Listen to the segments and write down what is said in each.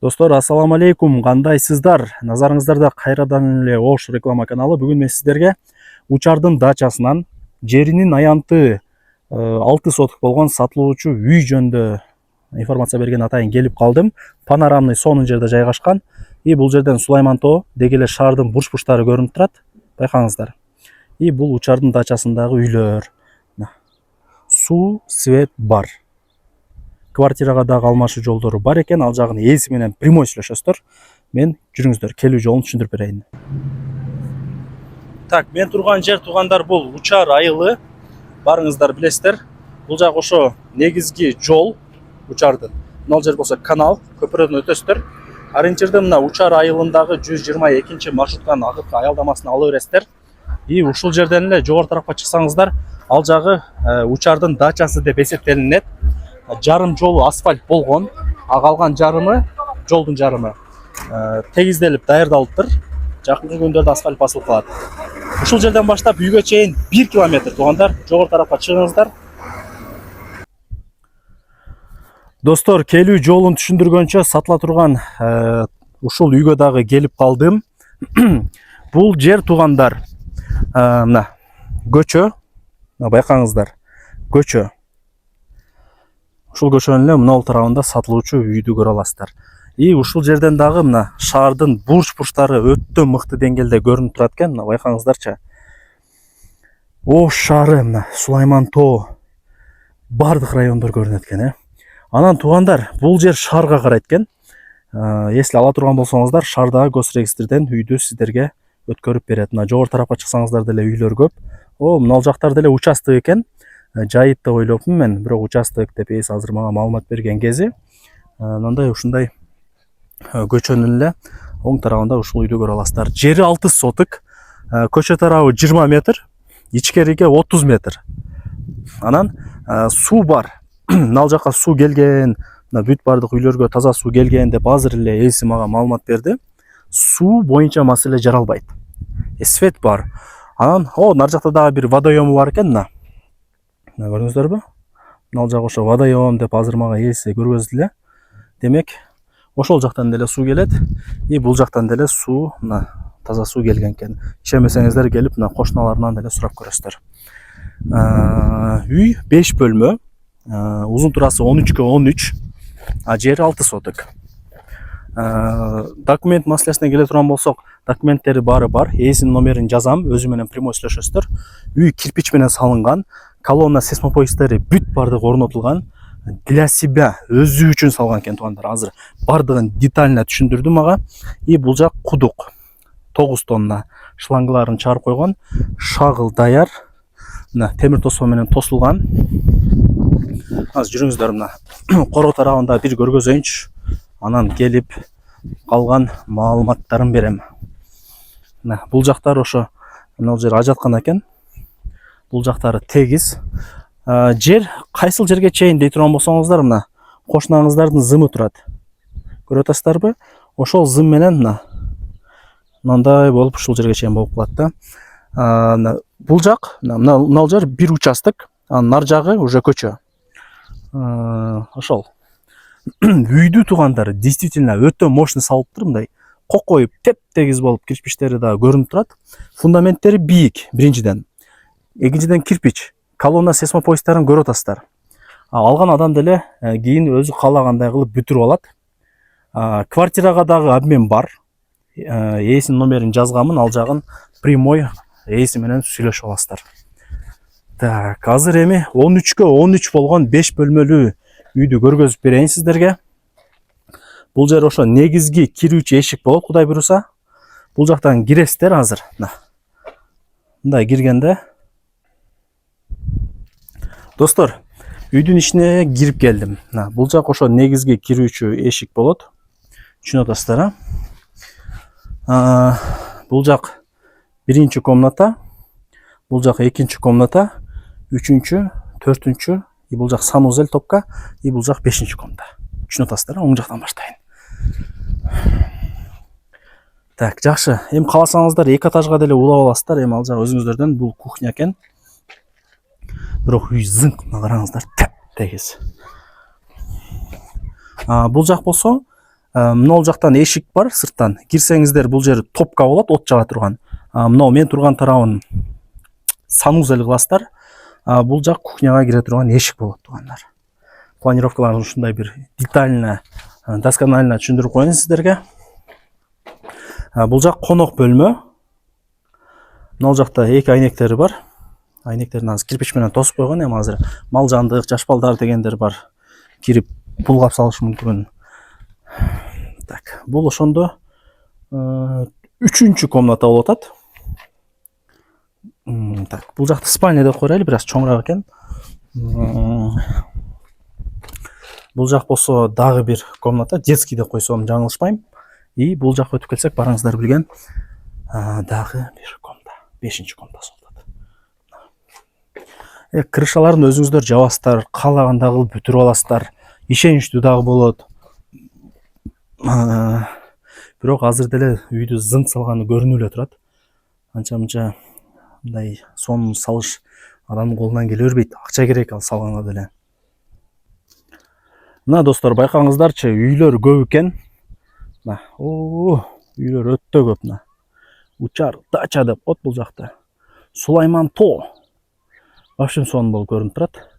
Достор, ассаламу алейкум, кандайсыздар? Назарыңыздарда кайрадан эле Ош реклама каналы. Бүгүн мен сиздерге Учардын дачасынан жеринин аянты 6 соток болгон сатылуучу үй жөнүндө информация берген атайын келип калдым. Панорамный сонун жерде жайгашкан. И бул жерден Сулайман тоо, деги эле шаардын бурч-бурчтары көрүнүп турат. Байкаңыздар. И бул Учардын дачасындагы үйлөр. Суу, свет бар. Квартирага дагы алмашуу жолдору бар экен. Ал жагын ээси менен прямой сүйлөшөсүздөр. Мен жүрүңүздөр, келүү жолун түшүндүрүп берейин. Так, мен турган жер туугандар бул Учар айылы. Барыңыздар билесиздер. Бул жак ошо негизги жол Учардын. Мына жер болсо канал, көпүрөдөн өтөсүздөр. Ориентирде мына Учар айылындагы 122 маршрутканын акыркы аялдамасын ала бересиздер. И ушул жерден эле жогору тарапка чыксаңыздар, ал жагы Учардын дачасы деп эсептелинет. Жарым жолу асфальт болгон, калган жарымы, жолдун жарымы тегизделип даярдалыптыр. Жакынкы күндөрдө асфальт басылып калат. Ушул жерден баштап үйгө чейин 1 километр туугандар, жогору тарапка чыгыңыздар. Достор, келүү жолун түшүндүргөнчө сатыла турган ушул үйгө дагы келип калдым. Бул жер туугандар мына көчө, байкаңыздар, көчө. Ушул көчөнүн эле мына тарабында сатылуучу үйдү көрө аласыздар. И ушул жерден дагы мына шаардын бурч-бурчтары өтө мыкты деңгээлде көрүнүп турат экен. Мына байкаңыздарчы. Ош шаары, мына Сулайман тоо, бардык райондор көрүнөт экен, Анан туугандар, бул жер шаарга карайт экен. Если ала турган болсоңуздар, шаардагы госрегистрден үйдү сиздерге өткөрүп берет. Мына жогору тарапка чыксаңыздар деле үйлөр көп. Мына жактарда эле участок экен. Жайыт деп ойлопмун мен, бирок участок деп эс азыр мага маалымат берген кези. Мындай ушундай көчөнүн эле оң тарабында ушул үйдү көрө аласыздар. Жери 6 соток, көчө тарабы 20 метр, ичкериге 30 метр. Анан суу бар. Ал жака суу келген, бүт бардык үйлөргө таза суу келген деп азыр эле эси мага маалымат берди. Суу боюнча маселе жаралбайт. Свет бар. Анан нар жакта дагы бир водоему бар экен, мына. Көрдүңүздөрбү? Ал жак ошо водоем деп азыр мага эси көргөздү эле. Демек, ошол жактан деле суу келет. И бул жактан деле суу, мына таза суу келген экен. Ишенбесеңиздер келип, мына кошуналарынан деле сурап көрөсүздөр. Үй 5 бөлмө, узун турасы 13/13, жери 6 соток. Документ маселесине келе турган болсок, документтери баары бар. Ээсинин номерин жазам, өзү менен прямой сүйлөшөсүздөр. Үй кирпич менен салынган. Колонна сейсмопоисттери бүт бардык орнотулган. Для себя, өзү үчүн салган экен туугандар. Азыр бардыгын детально түшүндүрдү мага. И бул жак кудук. 9 тонна шлангларын чыгарып койгон. Шагыл даяр. Мына темир тосмо менен тосулган. Азыр жүрүңүздөр, мына короо тарабында бир көргөзөйүнчү. Анан келип калган маалыматтарын берем. Мына бул жактар ошо мына жер ажаткан экен. Бул жактары тегиз. Жер кайсыл жерге чейин дей турган болсоңуздар, мына кошунаңыздардын зымы турат. Көрүп атасыздарбы? Ошол зым менен мындай болуп ушул жерге чейин болуп калат да. Бул жак, мына жер бир участок, анын нар жагы уже көчө. Ошол. Үйдү туугандар действительно өтө мощный салыптыр, мындай кокоюп теп-тегиз болуп кирпичтери да көрүнүп турат. Фундаменттери бийик, биринчиден. Экинчиден кирпич. Колонна сейсмопоисттарын көрүп атасыздар. Алган адам деле кийин өзү каалагандай кылып бүтүрүп алат. Квартирага дагы обмен бар. Ээсинин номерин жазганмын, ал жагын прямой ээси менен сүйлөшүп аласыздар. Так, азыр эми 13/13 болгон 5 бөлмөлүү үйдү көргөзүп берейин сиздерге. Бул жер ошо негизги кирүүчү эшик болот, Кудай буйруса. Бул жактан киресиздер азыр. Мындай киргенде. Достор, үйдүн ичине кирип келдим. Бул жак ошо негизги кирүүчү эшик болот. Түшүнүп атасыздар, Бул жак биринчи комната, бул жак экинчи комната, үчүнчү, төртүнчү, и бул жак санузел топка, и бул жак 5-чи комната. Түшүнүп атасыздар, оң жактан баштайын. Так, жакшы. Эми кааласаңыздар 2 этажга деле улап аласыздар. Эми ал жак өзүңүздөрдөн, бул кухня экен. Бирок үй зыңк, караңыздар, теп-тегиз. Бул жак болсо Мынау жақтан эшик бар, сырттан кирсеңиздер бул жер топка болот, от жага турган. Мынау мен турган тарабын санузел кыласыздар. Бул жак кухняга кире турган эшик болот тугандар. Планировкаларын ушундай бир детально, досконально түшүндүрүп коеюн сиздерге. Бул жак конок бөлмө. Мынау жакта эки айнектери бар. Айнектерин азыр кирпич менен тосуп койгон, эми азыр мал жандык, жаш балдар дегендер бар. Кирип булгап салышы мүмкүн. Так, бул ошондо 3-чү комната болуп атат. Так, бул жакта спальня деп коелу, бир аз чоңураак экен. Бул жак болсо дагы бир комната, детский деп койсом жаңылышпайм. И бул жакка өтүп келсек, барыңыздар билген дагы бир комната, 5-чү комнатасы болот. Крышаларын өзүңүздөр жабасыздар, каалагандай кылып бүтүрүп аласыздар. Ишеничтүү дагы болот. Бирок азыр деле үйдү зың салганы көрүнүп эле турат. Анча-мынча мындай сонун салыш адамдын колунан келе бербейт. Акча керек ал салганга деле. Мына достор, байкаңыздарчы, үйлөр көп экен. Мына, үйлөр өтө көп мына. Учар дача деп коет бул жакта. Сулайман тоо. Вообще сонун болуп көрүнүп турат.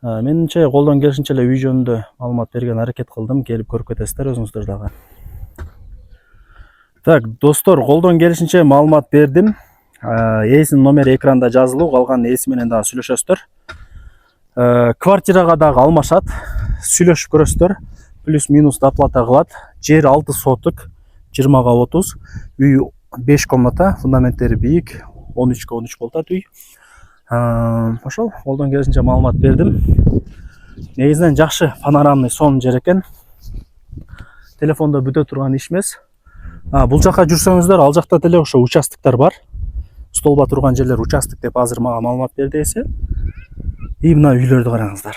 Менимче колдон келишинче эле үй жөнүндө маалымат берген аракет кылдым. Келип көрүп кетесиздер өзүңүздөр дагы. Так, достор, колдон келишинче маалымат бердим. Ээсинин номери экранда жазылуу, калган ээси менен дагы сүйлөшөсүздөр. Квартирага дагы алмашат. Сүйлөшүп көрөсүздөр. Плюс-минус доплата кылат. Жер 6 соток, 20га 30. Үй 5 комната, фундаменттери бийик, 13га 13 болот үй. Ошол колдон келишинче маалымат бердим. Негизинен жакшы панорамный сонун жер экен. Телефондо бүтө турган иш эмес. Бул жака жүрсөңүздөр, ал жакта деле ошо участоктор бар. Столба турган жерлер участок деп азыр мага маалымат берди эсе. И мына үйлөрдү караңыздар.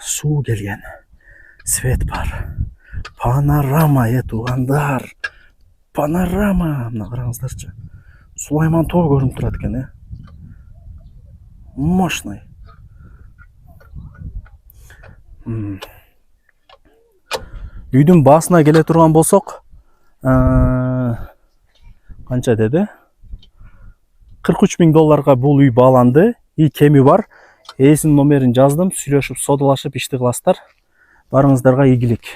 Суу келген. Свет бар. Панорама туугандар. Панорама. Мына караңыздарчы. Сулайман тоо көрүнүп турат экен, Мощный. Үйдүн баасына келе турган болсок, канча деди? $43,000 бул үй бааланды. И кеми бар. Ээсинин номерин жаздым, сүйлөшүп, содалашып ишти кыласыздар. Барыңыздарга ийгилик.